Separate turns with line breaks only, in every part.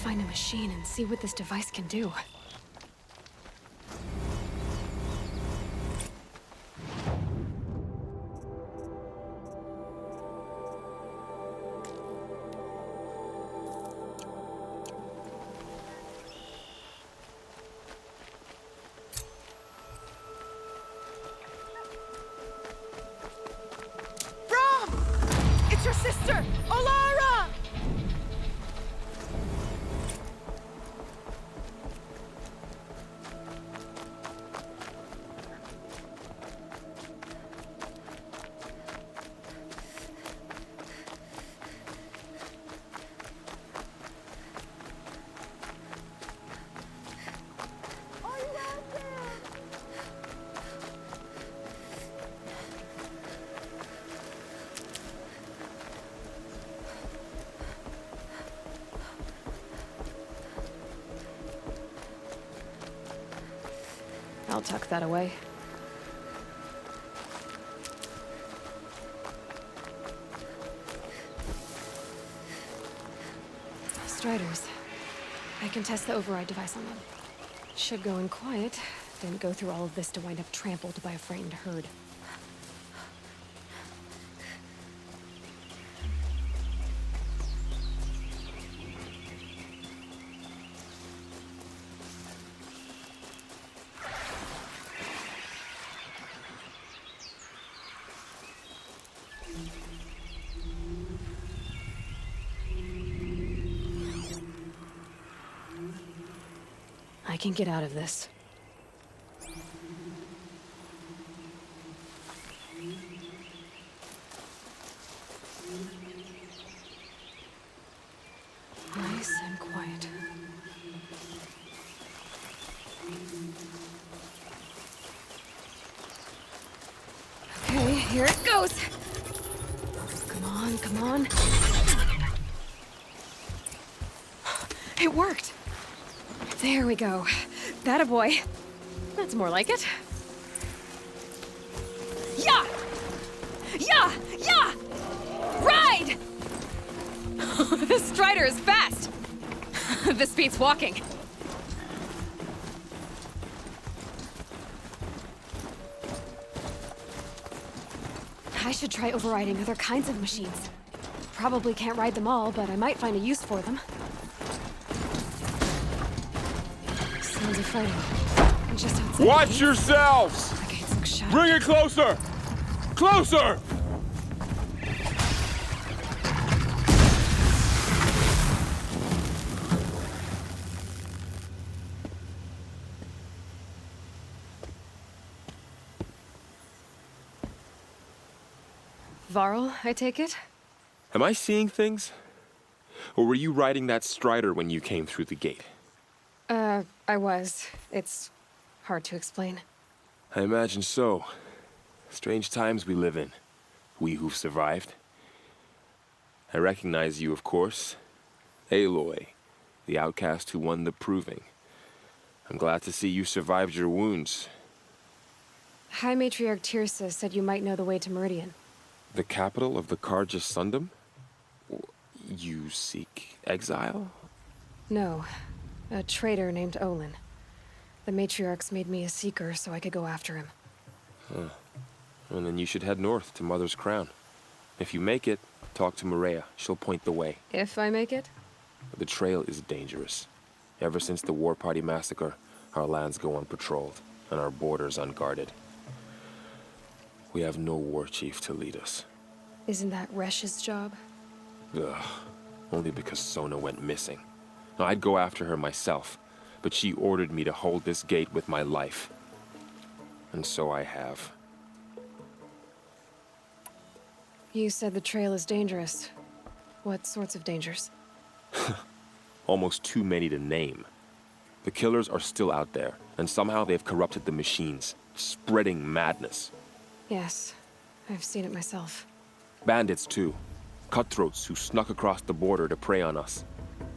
find a machine and see what this device can do.
It's your sister, Alara!
I'll tuck that away. Striders. I can test the override device on them. Should go in quiet. Didn't go through all of this to wind up trampled by a frightened herd. I can get out of this. Nice and quiet. Okay, here it goes. Come on, come on. It worked. There we go. That-a boy. That's more like it. Yeah! Yeah! Yeah! Ride! This Strider is fast! This beats walking. I should try overriding other kinds of machines. Probably can't ride them all, but I might find a use for them. Sounds of fighting. Just outside.
Watch yourselves!
The gates look shut.
Bring it closer! Closer!
Varl, I take it?
Am I seeing things? Or were you riding that Strider when you came through the gate?
I was. It's hard to explain.
I imagine so. Strange times we live in. We who've survived. I recognize you, of course. Aloy, the outcast who won the proving. I'm glad to see you survived your wounds.
High Matriarch Tirsa said you might know the way to Meridian.
The capital of the Carja Sundom? You seek exile?
No. A traitor named Olin. The Matriarchs made me a seeker so I could go after him.
Huh. Well, then you should head north to Mother's Crown. If you make it, talk to Marea. She'll point the way.
If I make it?
The trail is dangerous. Ever since the War Party massacre, our lands go unpatrolled, and our borders unguarded. We have no war chief to lead us.
Isn't that Resh's job?
Ugh. Only because Sona went missing. Now, I'd go after her myself, but she ordered me to hold this gate with my life. And so I have.
You said the trail is dangerous. What sorts of dangers?
Almost too many to name. The killers are still out there, and somehow they've corrupted the machines, spreading madness.
Yes, I've seen it myself.
Bandits, too. Cutthroats who snuck across the border to prey on us.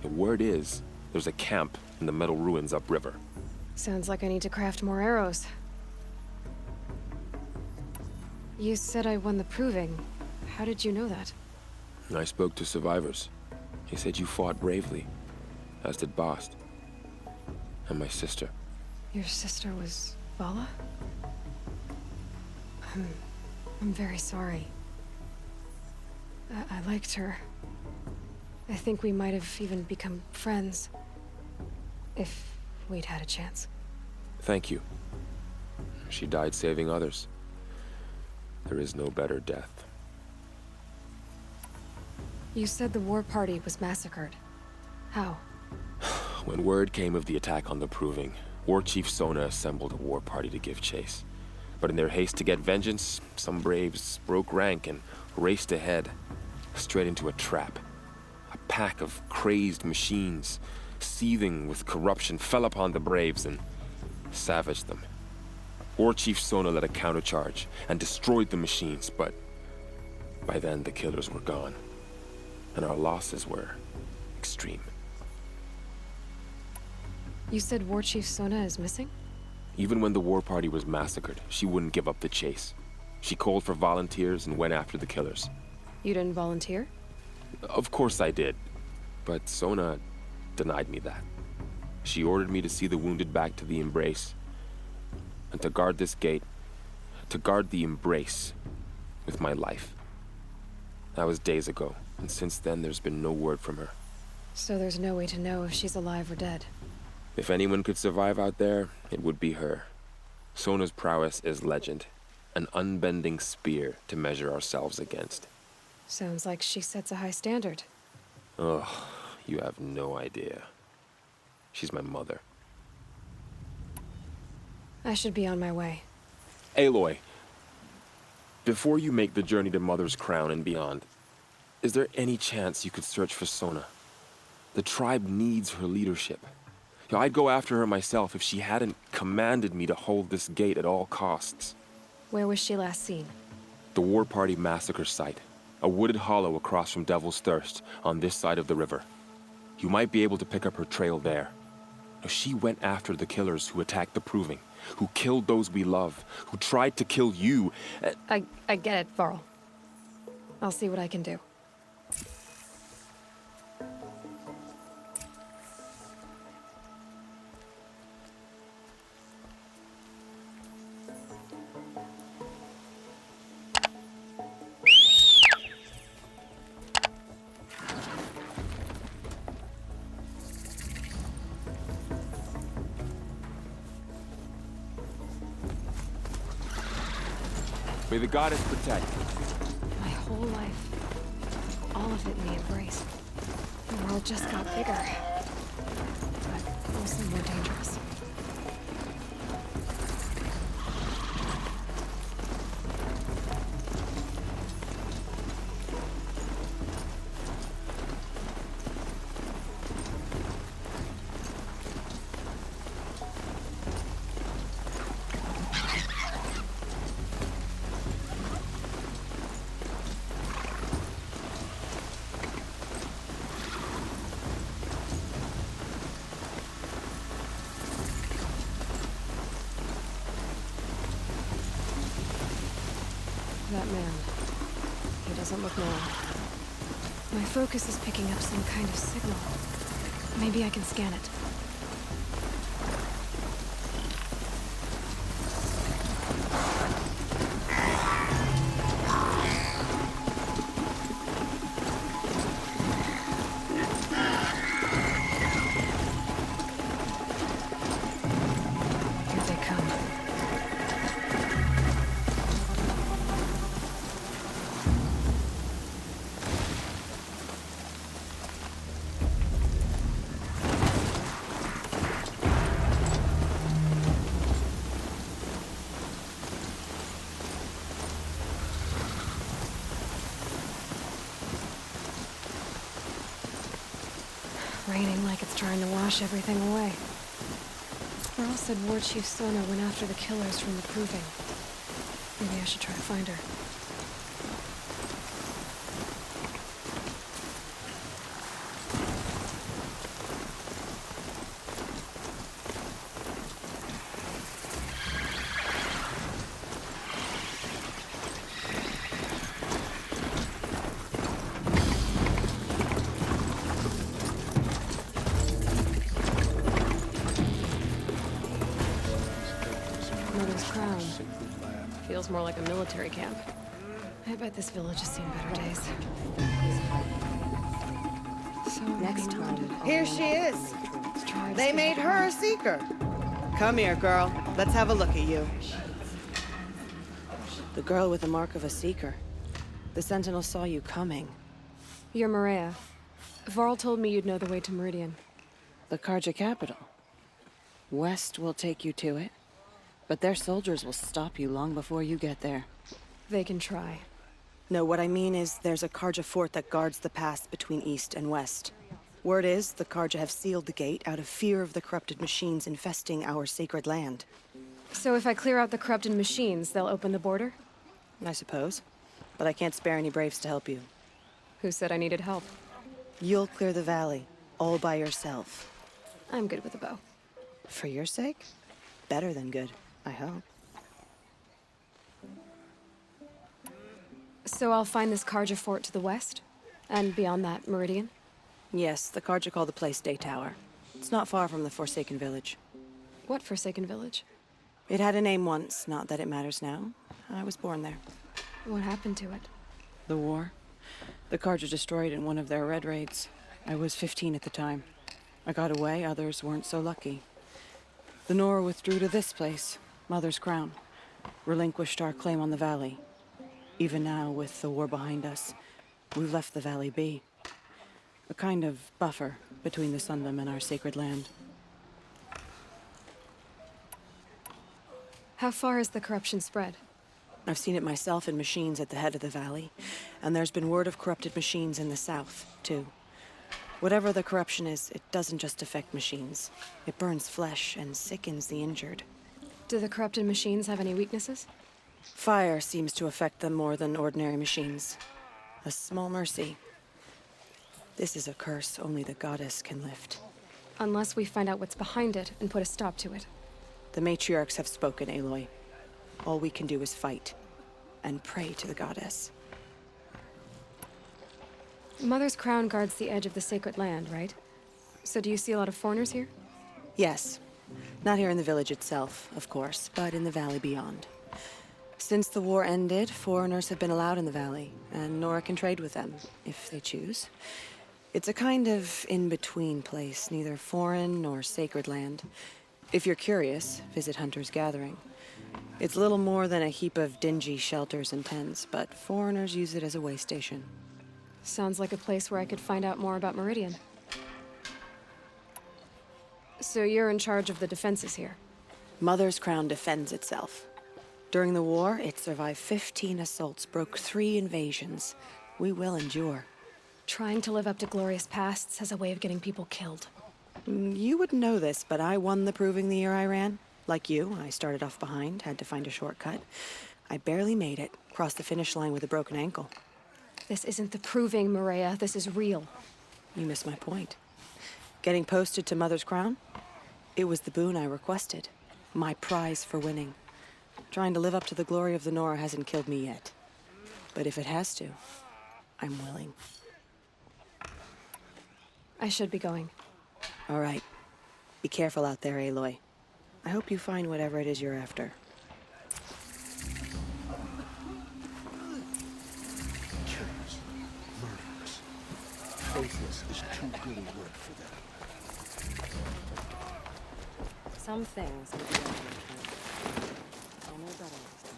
The word is, there's a camp in the metal ruins upriver.
Sounds like I need to craft more arrows. You said I won the proving. How did you know that?
I spoke to survivors. They said you fought bravely. as did Bast. And my sister.
Your sister was Vala? I'm very sorry. I liked her. I think we might have even become friends. If we'd had a chance.
Thank you. She died saving others. There is no better death.
You said the war party was massacred. How?
When word came of the attack on the Proving, War Chief Sona assembled a war party to give chase. But in their haste to get vengeance, some braves broke rank and raced ahead, straight into a trap. A pack of crazed machines, seething with corruption, fell upon the braves and savaged them. War Chief Sona led a countercharge and destroyed the machines, but by then the killers were gone, and our losses were extreme.
You said War Chief Sona is missing?
Even when the war party was massacred, she wouldn't give up the chase. She called for volunteers and went after the killers.
You didn't volunteer?
Of course I did, but Sona denied me that. She ordered me to see the wounded back to the Embrace, and to guard this gate, to guard the Embrace with my life. That was days ago, and since then there's been no word from her.
So there's no way to know if she's alive or dead.
If anyone could survive out there, it would be her. Sona's prowess is legend, an unbending spear to measure ourselves against.
Sounds like she sets a high standard.
Ugh, you have no idea. She's my mother.
I should be on my way.
Aloy, before you make the journey to Mother's Crown and beyond, is there any chance you could search for Sona? The tribe needs her leadership. I'd go after her myself if she hadn't commanded me to hold this gate at all costs.
Where was she last seen?
The War Party massacre site. A wooded hollow across from Devil's Thirst, on this side of the river. You might be able to pick up her trail there. She went after the killers who attacked the Proving, who killed those we love, who tried to kill you.
I get it, Varl. I'll see what I can do.
May the goddess protect.
My whole life, all of it in the Embrace. The world just got bigger, but mostly more dangerous. That man. He doesn't look normal. My focus is picking up some kind of signal. Maybe I can scan it. Here they come. Raining like it's trying to wash everything away. Varl said War Chief Sona went after the killers from the Proving. Maybe I should try to find her. feels more like a military camp. I bet this village has seen better days. So
Next time.
Here she is.
let's try to
They
stay
made her a seeker. Come here, girl. Let's have a look at you.
The girl with the mark of a seeker. The Sentinel saw you coming.
You're Marea. Varl told me you'd know the way to Meridian.
The Carja capital. West will take you to it, but their soldiers will stop you long before you get there.
They can try.
No, what I mean is there's a Carja fort that guards the pass between East and West. Word is, the Carja have sealed the gate out of fear of the corrupted machines infesting our sacred land.
So if I clear out the corrupted machines, they'll open the border?
I suppose. But I can't spare any braves to help you.
Who said I needed help?
You'll clear the valley, all by yourself.
I'm good with a bow.
For your sake? Better than good, I hope.
So I'll find this Carja fort to the west? And beyond that, Meridian?
Yes, the Carja call the place Day Tower. It's not far from the Forsaken Village.
What Forsaken Village?
It had a name once, not that it matters now. I was born there.
What happened to it?
The war. The Carja destroyed in one of their red raids. I was 15 at the time. I got away, others weren't so lucky. The Nora withdrew to this place, Mother's Crown. Relinquished our claim on the valley. Even now, with the war behind us, we've left the valley be. A kind of buffer between the Sundom and our sacred land.
How far has the corruption spread?
I've seen it myself in machines at the head of the valley, and there's been word of corrupted machines in the south, too. Whatever the corruption is, it doesn't just affect machines. It burns flesh and sickens the injured.
Do the corrupted machines have any weaknesses?
Fire seems to affect them more than ordinary machines. A small mercy. This is a curse only the goddess can lift.
Unless we find out what's behind it and put a stop to it.
The matriarchs have spoken, Aloy. All we can do is fight, and pray to the goddess.
Mother's Crown guards the edge of the sacred land, right? So do you see a lot of foreigners here?
Yes. Not here in the village itself, of course, but in the valley beyond. Since the war ended, foreigners have been allowed in the valley, and Nora can trade with them, if they choose. It's a kind of in-between place, neither foreign nor sacred land. If you're curious, visit Hunter's Gathering. It's little more than a heap of dingy shelters and tents, but foreigners use it as a way station.
Sounds like a place where I could find out more about Meridian. So you're in charge of the defenses here?
Mother's Crown defends itself. During the war, it survived 15 assaults, broke 3 invasions. We will endure.
Trying to live up to glorious pasts has a way of getting people killed.
You wouldn't know this, but I won the proving the year I ran. Like you, I started off behind, had to find a shortcut. I barely made it, crossed the finish line with a broken ankle.
This isn't the proving, Marea. This is real.
You missed my point. Getting posted to Mother's Crown? It was the boon I requested. My prize for winning. Trying to live up to the glory of the Nora hasn't killed me yet. But if it has to, I'm willing.
I should be going.
All right. Be careful out there, Aloy. I hope you find whatever it is you're after.
Killers, murderers. Faithless is too good a word for them.
Some things will be understood. I know better next time.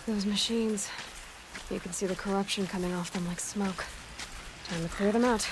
Those machines. You can see the corruption coming off them like smoke. Time to clear them out.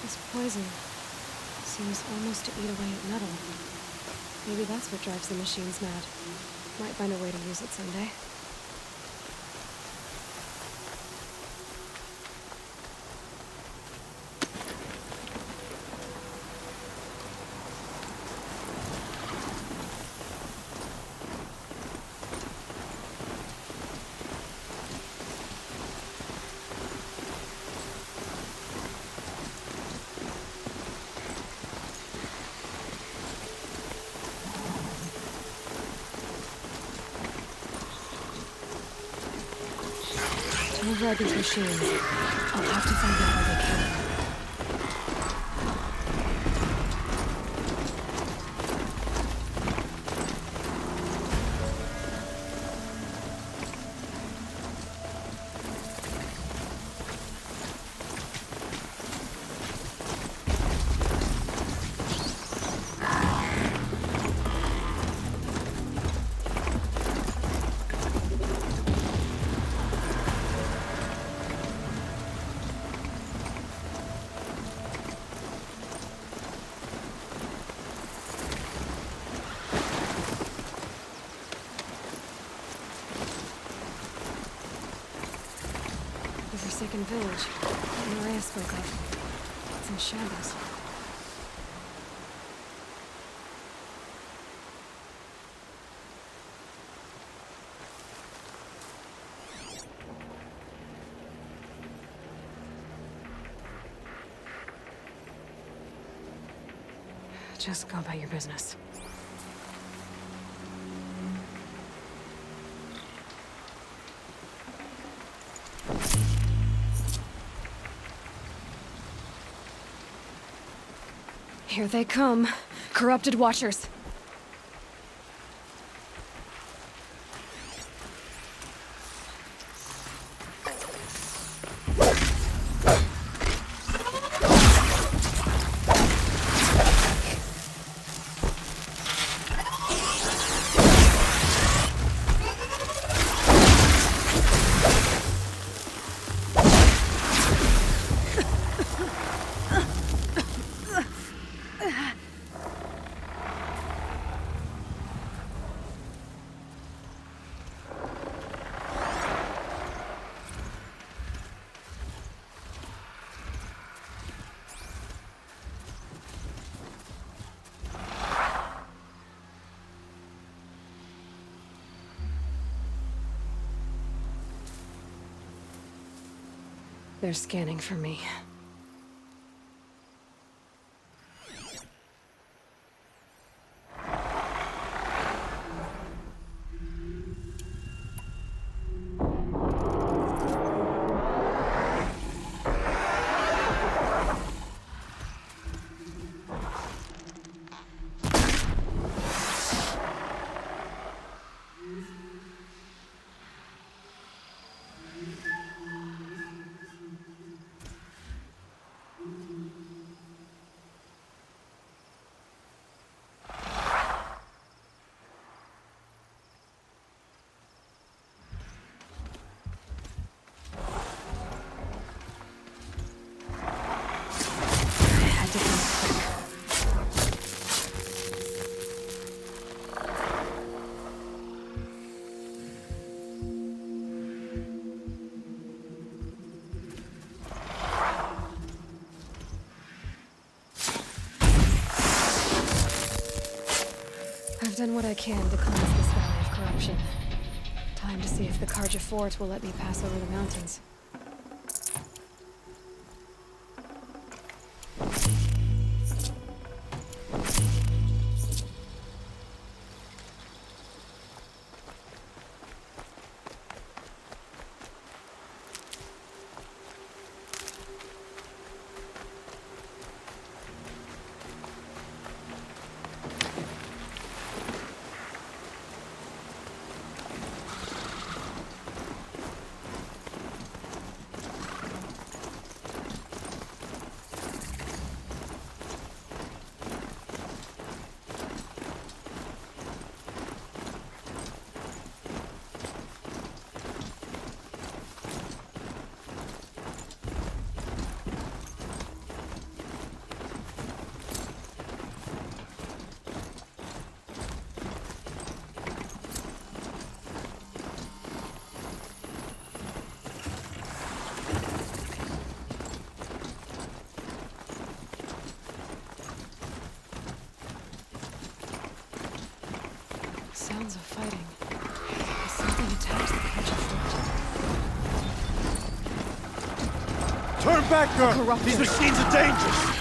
This poison seems almost to eat away at metal. Maybe that's what drives the machines mad. Might find a way to use it someday. To override these machines, I'll have to find out where they came from. The forsaken village that Marea spoke of. It's in shambles. Just go about your business. Here they come. Corrupted Watchers. They're scanning for me. I've done what I can to cleanse this valley of corruption. Time to see if the Carja fort will let me pass over the mountains. Sounds of fighting. Has something attacked the Carja fort?
Turn back, girl!
Corruptors.
These machines are dangerous!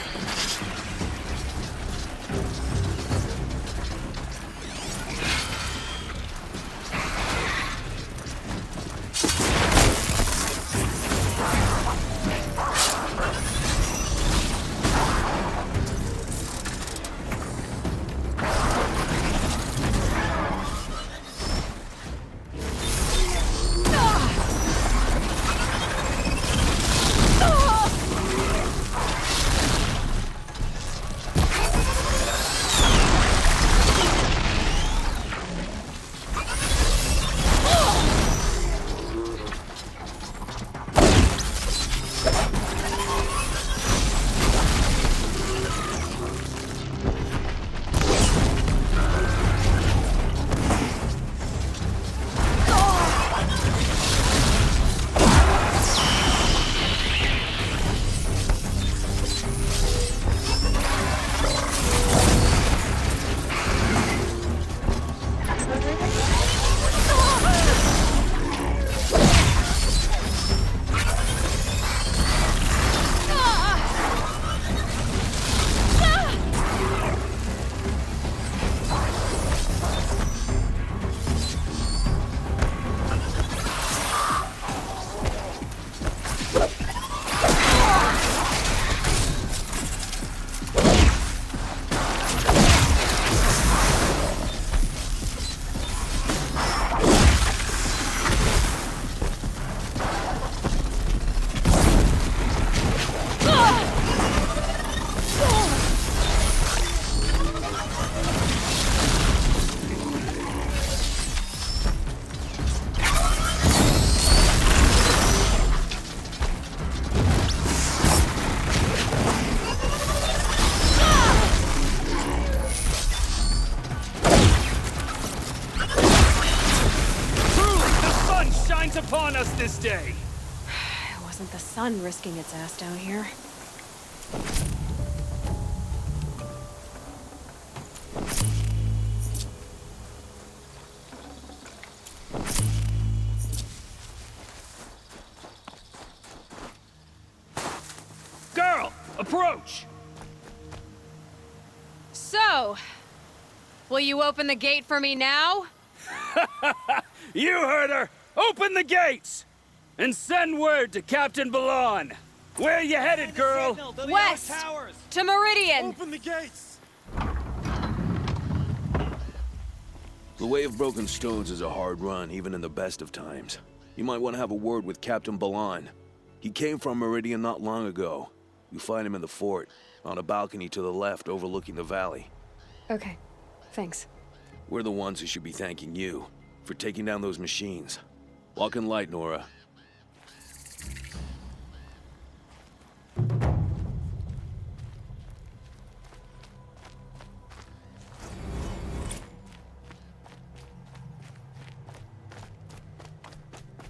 Upon us this day.
It wasn't the sun risking its ass down here.
Girl, approach!
So, will you open the gate for me now?
You heard her! Open the gates! And send word to Captain Balan. Where you headed, girl?
West! To Meridian!
Open the gates!
The Way of Broken Stones is a hard run, even in the best of times. You might want to have a word with Captain Balan. He came from Meridian not long ago. You find him in the fort, on a balcony to the left overlooking the valley.
Okay, thanks.
We're the ones who should be thanking you for taking down those machines. Walk in light, Nora.